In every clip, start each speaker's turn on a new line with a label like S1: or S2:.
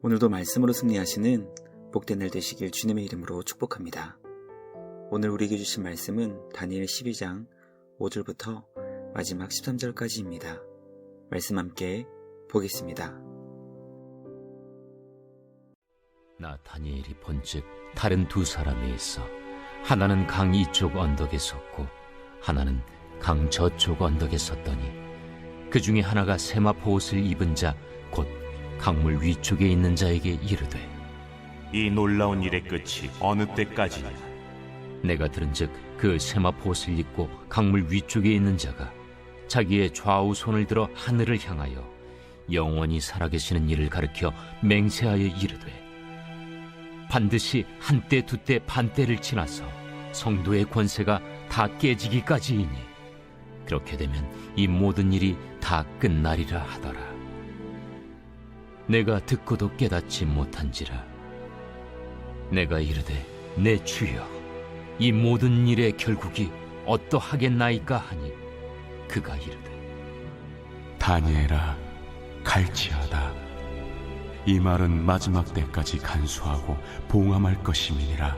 S1: 오늘도 말씀으로 승리하시는 복된 날 되시길 주님의 이름으로 축복합니다. 오늘 우리에게 주신 말씀은 다니엘 12장 5절부터 마지막 13절까지입니다. 말씀 함께 보겠습니다.
S2: 나 다니엘이 본즉 다른 두 사람이 있어 하나는 강 이쪽 언덕에 섰고 하나는 강 저쪽 언덕에 섰더니 그 중에 하나가 세마포 옷을 입은 자 곧 강물 위쪽에 있는 자에게 이르되
S3: 이 놀라운 일의 끝이 어느 때까지냐?
S2: 내가 들은즉 그 세마포 옷을 입고 강물 위쪽에 있는 자가 자기의 좌우 손을 들어 하늘을 향하여 영원히 살아계시는 이를 가리켜 맹세하여 이르되 반드시 한때 두때 반때를 지나서 성도의 권세가 다 깨지기까지이니 그렇게 되면 이 모든 일이 다 끝나리라 하더라. 내가 듣고도 깨닫지 못한지라. 내가 이르되 내 주여 이 모든 일의 결국이 어떠하겠나이까 하니 그가 이르되
S4: 다니엘아 갈지어다. 이 말은 마지막 때까지 간수하고 봉함할 것임이니라.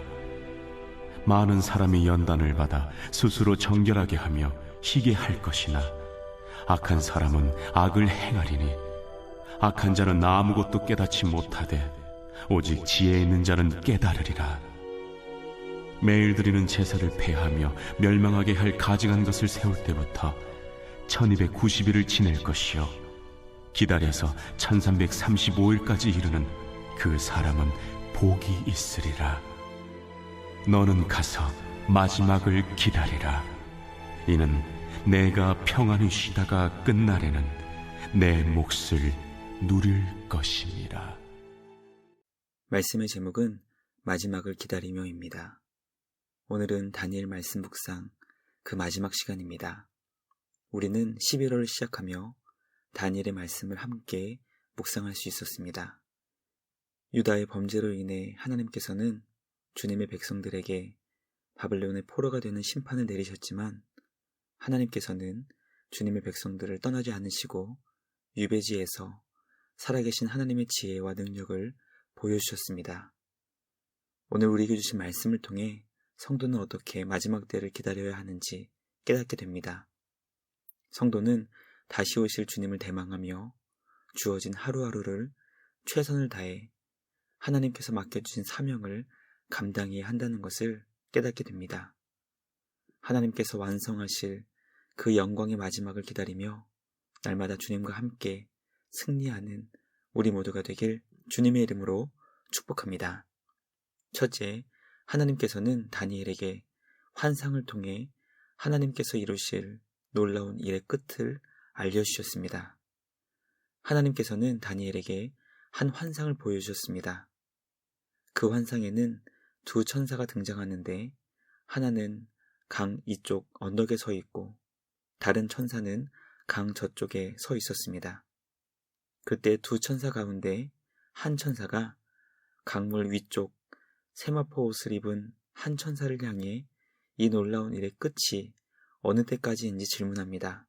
S4: 많은 사람이 연단을 받아 스스로 정결하게 하며 희게 할 것이나 악한 사람은 악을 행하리니 악한 자는 아무것도 깨닫지 못하되 오직 지혜 있는 자는 깨달으리라. 매일 드리는 제사를 폐하며 멸망하게 할 가증한 것을 세울 때부터 1290일을 지낼 것이요 기다려서 1335일까지 이르는 그 사람은 복이 있으리라. 너는 가서 마지막을 기다리라. 이는 내가 평안히 쉬다가 끝날에는 내 몫을 누릴 것입니다.
S1: 말씀의 제목은 마지막을 기다리며입니다. 오늘은 다니엘 말씀 묵상 그 마지막 시간입니다. 우리는 11월을 시작하며 다니엘의 말씀을 함께 묵상할 수 있었습니다. 유다의 범죄로 인해 하나님께서는 주님의 백성들에게 바벨론의 포로가 되는 심판을 내리셨지만 하나님께서는 주님의 백성들을 떠나지 않으시고 유배지에서 살아계신 하나님의 지혜와 능력을 보여주셨습니다. 오늘 우리에게 주신 말씀을 통해 성도는 어떻게 마지막 때를 기다려야 하는지 깨닫게 됩니다. 성도는 다시 오실 주님을 대망하며 주어진 하루하루를 최선을 다해 하나님께서 맡겨주신 사명을 감당해야 한다는 것을 깨닫게 됩니다. 하나님께서 완성하실 그 영광의 마지막을 기다리며 날마다 주님과 함께 승리하는 우리 모두가 되길 주님의 이름으로 축복합니다. 첫째, 하나님께서는 다니엘에게 환상을 통해 하나님께서 이루실 놀라운 일의 끝을 알려주셨습니다. 하나님께서는 다니엘에게 한 환상을 보여주셨습니다. 그 환상에는 두 천사가 등장하는데 하나는 강 이쪽 언덕에 서 있고 다른 천사는 강 저쪽에 서 있었습니다. 그때 두 천사 가운데 한 천사가 강물 위쪽 세마포 옷을 입은 한 천사를 향해 이 놀라운 일의 끝이 어느 때까지인지 질문합니다.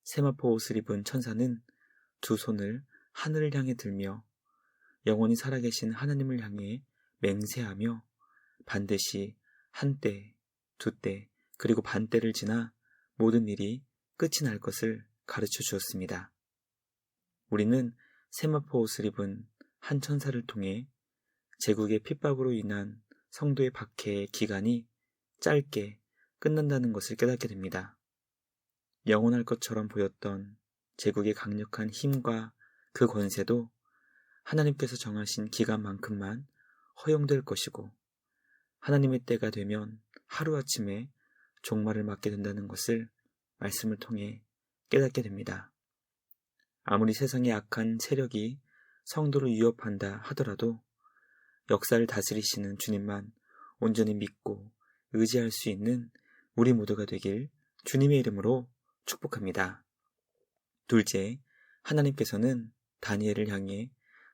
S1: 세마포 옷을 입은 천사는 두 손을 하늘을 향해 들며 영원히 살아계신 하나님을 향해 맹세하며 반드시 한때, 두때, 그리고 반때를 지나 모든 일이 끝이 날 것을 가르쳐 주었습니다. 우리는 세마포 옷을 입은 한 천사를 통해 제국의 핍박으로 인한 성도의 박해의 기간이 짧게 끝난다는 것을 깨닫게 됩니다. 영원할 것처럼 보였던 제국의 강력한 힘과 그 권세도 하나님께서 정하신 기간만큼만 허용될 것이고 하나님의 때가 되면 하루아침에 종말을 맞게 된다는 것을 말씀을 통해 깨닫게 됩니다. 아무리 세상의 악한 세력이 성도를 위협한다 하더라도 역사를 다스리시는 주님만 온전히 믿고 의지할 수 있는 우리 모두가 되길 주님의 이름으로 축복합니다. 둘째, 하나님께서는 다니엘을 향해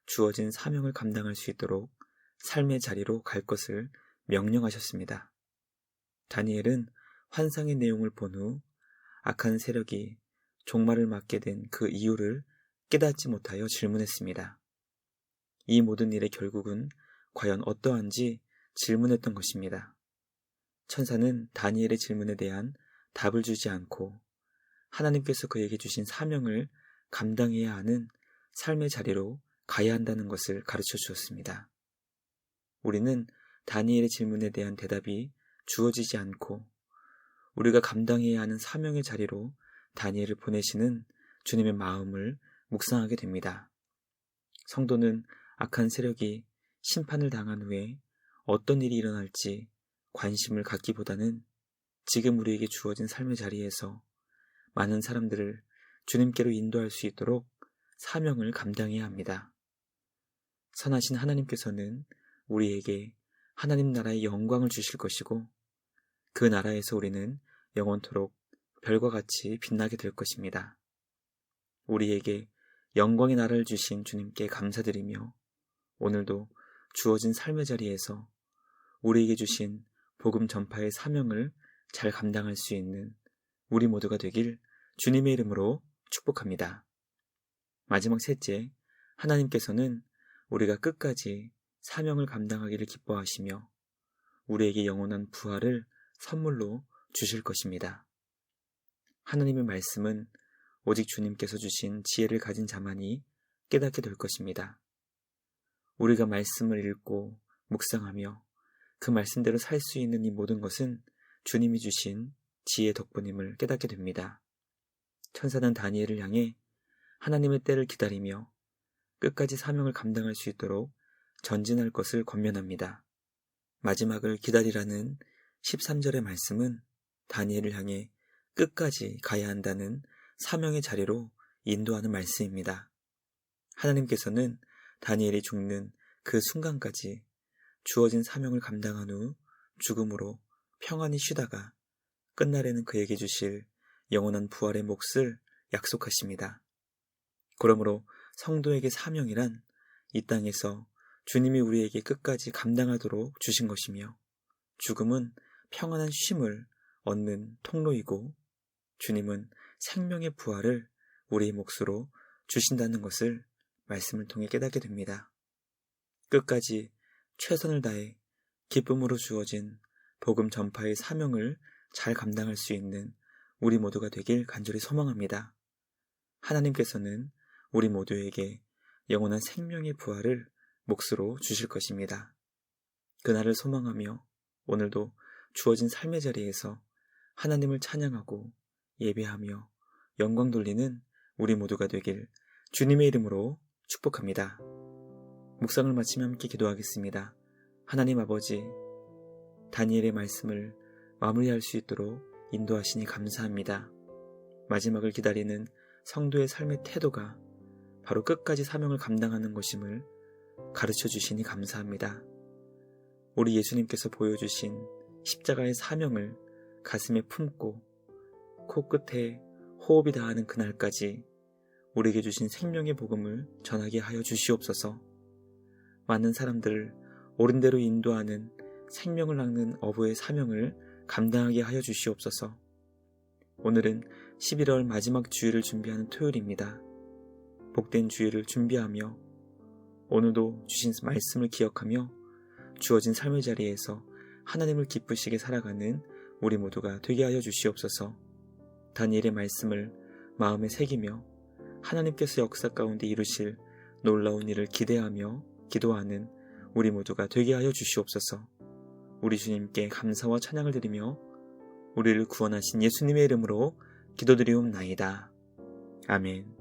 S1: 주어진 사명을 감당할 수 있도록 삶의 자리로 갈 것을 명령하셨습니다. 다니엘은 환상의 내용을 본 후 악한 세력이 종말을 맞게 된 그 이유를 깨닫지 못하여 질문했습니다. 이 모든 일의 결국은 과연 어떠한지 질문했던 것입니다. 천사는 다니엘의 질문에 대한 답을 주지 않고 하나님께서 그에게 주신 사명을 감당해야 하는 삶의 자리로 가야 한다는 것을 가르쳐 주었습니다. 우리는 다니엘의 질문에 대한 대답이 주어지지 않고 우리가 감당해야 하는 사명의 자리로 다니엘을 보내시는 주님의 마음을 묵상하게 됩니다. 성도는 악한 세력이 심판을 당한 후에 어떤 일이 일어날지 관심을 갖기보다는 지금 우리에게 주어진 삶의 자리에서 많은 사람들을 주님께로 인도할 수 있도록 사명을 감당해야 합니다. 선하신 하나님께서는 우리에게 하나님 나라의 영광을 주실 것이고 그 나라에서 우리는 영원토록 별과 같이 빛나게 될 것입니다. 우리에게 영광의 나라를 주신 주님께 감사드리며 오늘도 주어진 삶의 자리에서 우리에게 주신 복음 전파의 사명을 잘 감당할 수 있는 우리 모두가 되길 주님의 이름으로 축복합니다. 마지막 셋째, 하나님께서는 우리가 끝까지 사명을 감당하기를 기뻐하시며 우리에게 영원한 부활을 선물로 주실 것입니다. 하나님의 말씀은 오직 주님께서 주신 지혜를 가진 자만이 깨닫게 될 것입니다. 우리가 말씀을 읽고 묵상하며 그 말씀대로 살 수 있는 이 모든 것은 주님이 주신 지혜 덕분임을 깨닫게 됩니다. 천사는 다니엘을 향해 하나님의 때를 기다리며 끝까지 사명을 감당할 수 있도록 전진할 것을 권면합니다. 마지막을 기다리라는 13절의 말씀은 다니엘을 향해 끝까지 가야 한다는 사명의 자리로 인도하는 말씀입니다. 하나님께서는 다니엘이 죽는 그 순간까지 주어진 사명을 감당한 후 죽음으로 평안히 쉬다가 끝날에는 그에게 주실 영원한 부활의 몫을 약속하십니다. 그러므로 성도에게 사명이란 이 땅에서 주님이 우리에게 끝까지 감당하도록 주신 것이며 죽음은 평안한 쉼을 얻는 통로이고 주님은 생명의 부활을 우리의 몫으로 주신다는 것을 말씀을 통해 깨닫게 됩니다. 끝까지 최선을 다해 기쁨으로 주어진 복음 전파의 사명을 잘 감당할 수 있는 우리 모두가 되길 간절히 소망합니다. 하나님께서는 우리 모두에게 영원한 생명의 부활을 몫으로 주실 것입니다. 그날을 소망하며 오늘도 주어진 삶의 자리에서 하나님을 찬양하고 예배하며 영광 돌리는 우리 모두가 되길 주님의 이름으로 축복합니다. 묵상을 마치며 함께 기도하겠습니다. 하나님 아버지, 다니엘의 말씀을 마무리할 수 있도록 인도하시니 감사합니다. 마지막을 기다리는 성도의 삶의 태도가 바로 끝까지 사명을 감당하는 것임을 가르쳐 주시니 감사합니다. 우리 예수님께서 보여주신 십자가의 사명을 가슴에 품고 코끝에 호흡이 닿는 그날까지 우리에게 주신 생명의 복음을 전하게 하여 주시옵소서. 많은 사람들을 옳은 대로 인도하는 생명을 낚는 어부의 사명을 감당하게 하여 주시옵소서. 오늘은 11월 마지막 주일을 준비하는 토요일입니다. 복된 주일을 준비하며 오늘도 주신 말씀을 기억하며 주어진 삶의 자리에서 하나님을 기쁘시게 살아가는 우리 모두가 되게 하여 주시옵소서. 다니엘의 말씀을 마음에 새기며 하나님께서 역사 가운데 이루실 놀라운 일을 기대하며 기도하는 우리 모두가 되게 하여 주시옵소서. 우리 주님께 감사와 찬양을 드리며 우리를 구원하신 예수님의 이름으로 기도드리옵나이다. 아멘.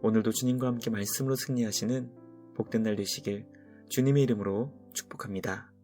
S1: 오늘도 주님과 함께 말씀으로 승리하시는 복된 날 되시길 주님의 이름으로 축복합니다.